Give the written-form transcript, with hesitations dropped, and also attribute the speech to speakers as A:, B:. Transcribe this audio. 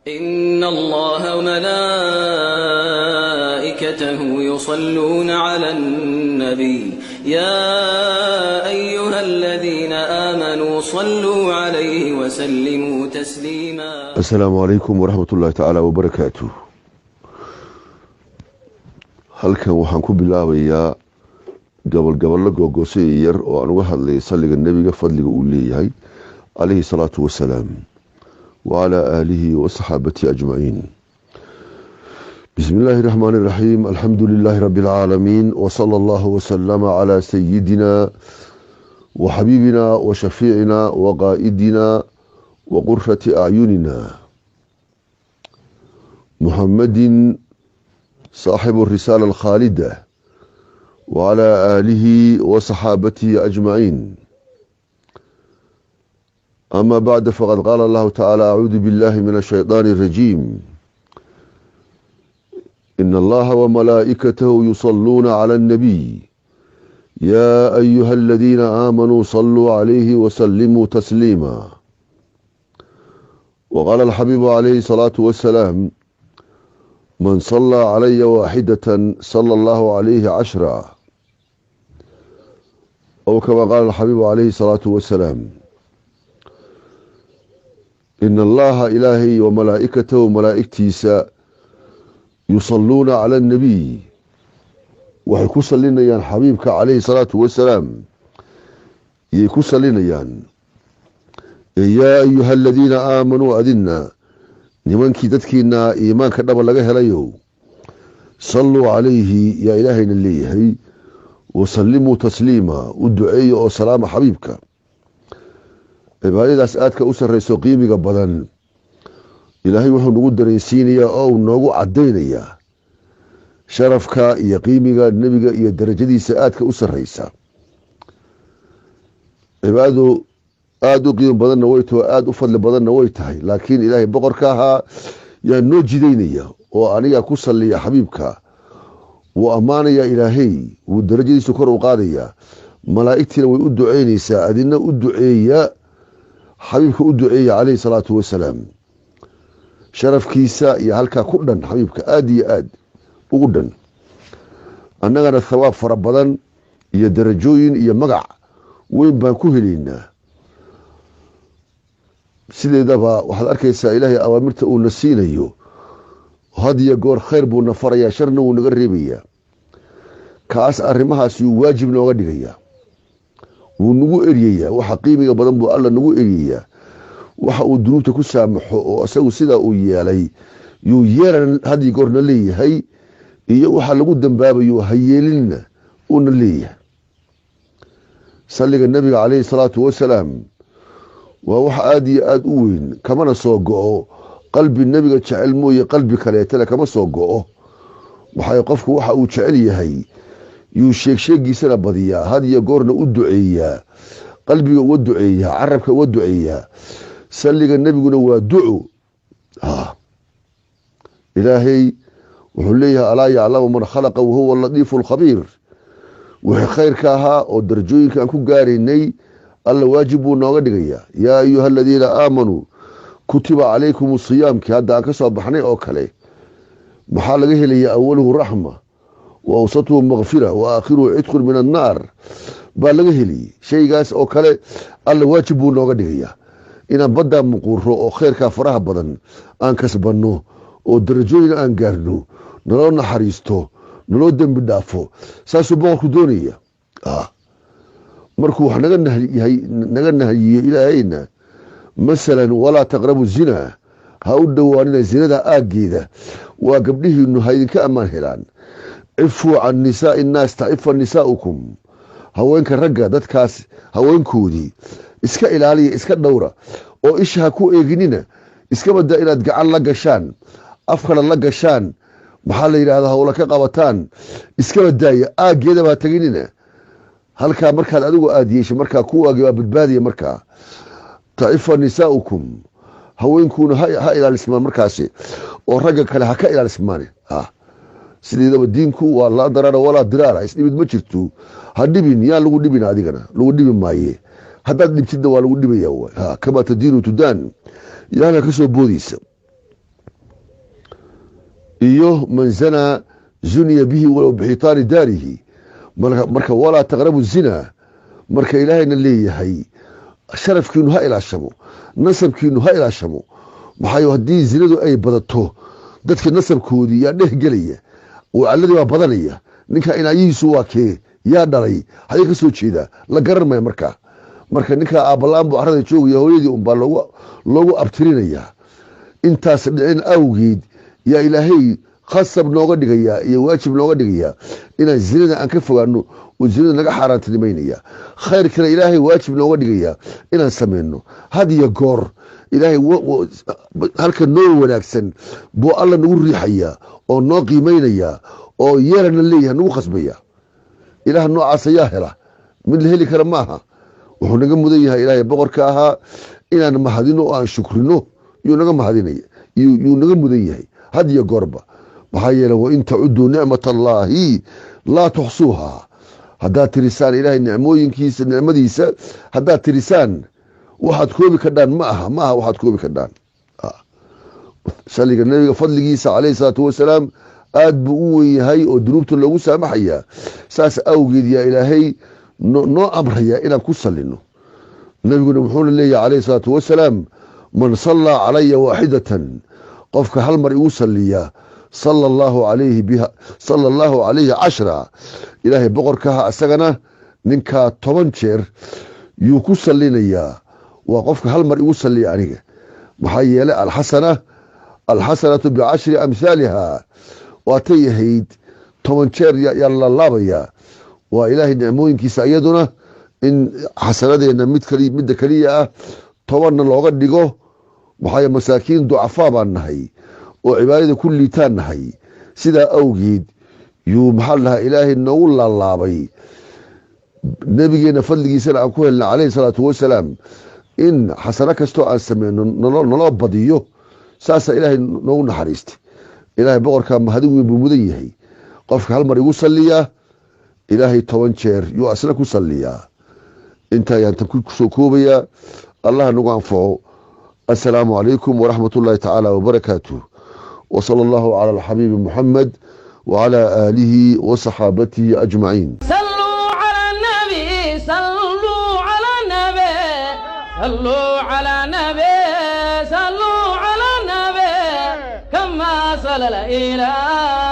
A: إن الله وملائكته يصلون على النبي يا أيها الذين آمنوا صلوا عليه وسلموا تسليما.
B: السلام عليكم ورحمة الله تعالى وبركاته. halkan waxaan ku bilaabayaa gobol googosay yar oo aan uga hadlay salliga nabiga fadliga uu leeyahay alayhi salatu wasalaam wa ala alihi wa sahbihi ajma'in. bismillahir rahmanir rahim. alhamdulillahi rabbil alamin wa sallallahu wa sallama ala sayyidina wa habibina wa shafi'ina wa qa'idina wa qurrati a'yunina Muhammadin صاحب الرسالة الخالدة وعلى آله وصحابته أجمعين. أما بعد فقد قال الله تعالى أعوذ بالله من الشيطان الرجيم إن الله وملائكته يصلون على النبي يا أيها الذين آمنوا صلوا عليه وسلموا تسليما. وقال الحبيب عليه الصلاة والسلام من صلى علي واحدة صلى الله عليه 10. أو كما قال الحبيب عليه الصلاة والسلام إن الله إلهي وملائكته وملائكتيسا يصلون على النبي وحيكوصل لنا يان حبيبك عليه الصلاة والسلام يكوصل لنا يان يا أيها الذين آمنوا أذنا nimankii dadkiina iimaanka dhaba laga helayo sallu alayhi ya ilaahayna leeyahay wa sallimu taslima u duceeyo oo salaama xabiibka. cibaadadaas aadka u sareyso qiimiga badan ilaahay wuxuu nagu dareensiinayaa oo noogu cadeynaya sharafka iyo qiimiga nabiga iyo darajadiisa aadka u sareysa. cibaadadu aad u qiimo badanna way tahay, aad u fadli badanna way tahay, laakiin ilaahay boqorka ahaa yaa noo jidaynaya oo aniga ku salliya xabiibka wuu ammaanaya ilaahay wuu darajadiisu kor u qaadaya malaa'igtiina way u duceynaysaa adina u duceeya xabiibka u duceeya calayhi salaatu wasalaam. sharafkiisa iyo halkaa ku dhan xabiibka aad iyo aad ugu dhan. annagana thawaab fara badan iyo darajooyin iyo magac weyn baan ku helaynaa. sideedaba waxaad arkaysaa ilaahay awaamirta uu na siinayo had iyo goor khayr buu na farayaa, sharna wuu naga reebayaa. kaas arrimahaasi uu waajib nooga dhigayaa, wuu nagu eryayaa. waxa qiimiga badan buu alla nagu eryayaa. waxa uu dunuubta ku saamaxo oo isagu sidaa uu yeelay yuu yeelan had iyo goorna leeyahay, iyo waxa lagu dambaabayo ha yeelinna uuna leeyahay. salliga nabiga calayhi salaatu wasalaam waa wax aad iyo aad u weyn, kamana soo go'o qalbi nabiga jecel mooye qalbi kaleetana kama soo go'o. waxay qofku waxa uu jecel yahay yuu sheegsheegiisana badiyaa, had iyo goorna u duceeyaa, qalbiga uga duceeyaa, carabka uga duceeyaa. salliga nabiguna waa duco. ilaahay wuxuu leeyahay alaa yaclamu man khalaqa wahuwa latiifu lkhabiir. wixii khayrka ahaa oo darajooyinka aan ku gaaraynay alla waajib buu nooga dhigayaa. yaa ayuha aladiina aamanuu kutiba calaykum siyaamkii hadda aan ka soo baxnay oo kale maxaa laga helayaa awaluhu raxma wa awsatuhu makfira wa aakhiruhu cidqun min annaar baa laga heliyey. shaygaas oo kale alla waajib buu nooga dhigayaa inaan baddaa muquuro oo khayrkaa faraha badan aan kasbanno oo darajooyin aan gaarno, naloo naxariisto, naloo dembi dhaafo. saasuu boqorku doonaya. markuu wax naga nahyiyo ilaahayna masalan walaa taqrabu zina, ha u dhowaanina zinada aaggeeda, waa gabdhihiinu ha idinka ammaan helaan. cifuu can nisaai nnaas tacifa nisaaukum, haweenka ragga dadkaas haweenkoodii iska ilaaliya, iska dhowra oo isha ha ku eeginina. iska badaa inaad gacan la gashaan, afkana la gashaan, maxaa la yidhahdaa hawla ka qabataan. iska badaaya aaggeeda baa teginina. halkaa markaad adigu aad yeesho markaa kuwaagi waa badbaadiya. markaa tacifa nisaaukum, haweenkuuna ha ilaalismaan markaasi, oo ragga kale ha ka ilaalismaan. sideedaba diinku waa laa darara walaa diraara, isdhibid ma jirto. ha dhibin, yaan lagu dhibin, adigana lagu dhibi maaye. haddaad dhibtidna waa lagu dhibaya. kamaa tadiinu tudaan, ilaahna ka soo boodaysa. iyo man zanaa zuniya bihi walow bixitaani daarihi marka walaa taqrabu zina marka ilaahayna leeyahay sharafkiinu ha ilaashamo nasabkiinu ha ilaashamo maxaa haddii zinadu ay badato dadka nasabkoodii yaa dhehgelaya wacalladii waa badanaya ninka inaayihiisu waa kee yaa dhalay haday ka soo jeedaa la garan maya marka ninkaa aabbalaan buu carrada joogaya hooyadii unbaa loogu abtirinayaa intaas dhicin awgeed yaa ilaahay khasab nooga dhigayaa iyo waajib nooga dhigayaa inaan zinada aan ka fogaano oo zinada naga xaaraantinimaynaya khayrkana ilaahay waajib nooga dhigayaa inaan samayno had iyo goor ilaahay halka noo wanaagsan buu alla nagu riixayaa oo noo qiimaynayaa oo yeelana leeyahay nagu khasbaya ilaah noocaas ayaa hela mid la heli kara maaha wuxuu naga mudan yahay ilaahay boqorka ahaa inaan mahadino oo aan shukrino yuu naga mahadinaya yuu naga mudan yahay had iyo goorba maxaa yeele wain tacuduu nicmat allaahi laa tuxsuuha haddaad tirisaan ilaahay nicmooyinkiisa nicmadiisa haddaad tirisaan waxaad koobi kadhaan ma aha waxaad koobi kadhaan saliga nabiga fadligiisa calayhi salaatu wasalaam aad buu u wen yahay oo dunuubta loogu saamaxayaa saas awgeed yaa ilaahay noo amraya inaan ku salino nabiguna wuxuuna leeyahay calayhi salaatu wasalaam man sallaa calaya waaxidatan qofka hal mar igu saliya sala allaahu calayhi cashra ilaahay boqorkaha isagana ninkaa 10 jeer yuu ku salinayaa waa qofka hal mar igu saliya aniga maxaa yeelay alxasanatu bicashri amhaaliha waatay ahayd 10 jeer yaa la laabayaa waa ilaahay nicmooyinkiisa iyaduna in xasanadeena midda keliya ah 10na looga dhigo maxaa masaakiin ducafaa baan nahay oo cibaadada ku liitaan nahay sidaa awgeed yuu maxaa lahaa ilaahay noogu laalaabay nabigeena fadligiisana aan ku helna calayhi salaatu wasalaam in xasano kastoo aan sameyno naloo badiyo saasaa ilaahay noogu naxariistay ilaahay boqorkaa mahadin weyn buu mudan yahay qofka hal mar igu saliyaa ilaahay 10 jeer yuu asna ku saliyaa intaa ayaan tan ku soo koobayaa allah nagu anfaco assalaamu calaykum waraxmat ullaahi tacaala wabarakaatuh وصلى الله على الحبيب محمد وعلى آله وصحابته أجمعين
C: صلوا على النبي صلوا على النبي صلوا على النبي صلوا على النبي كما صلى الإله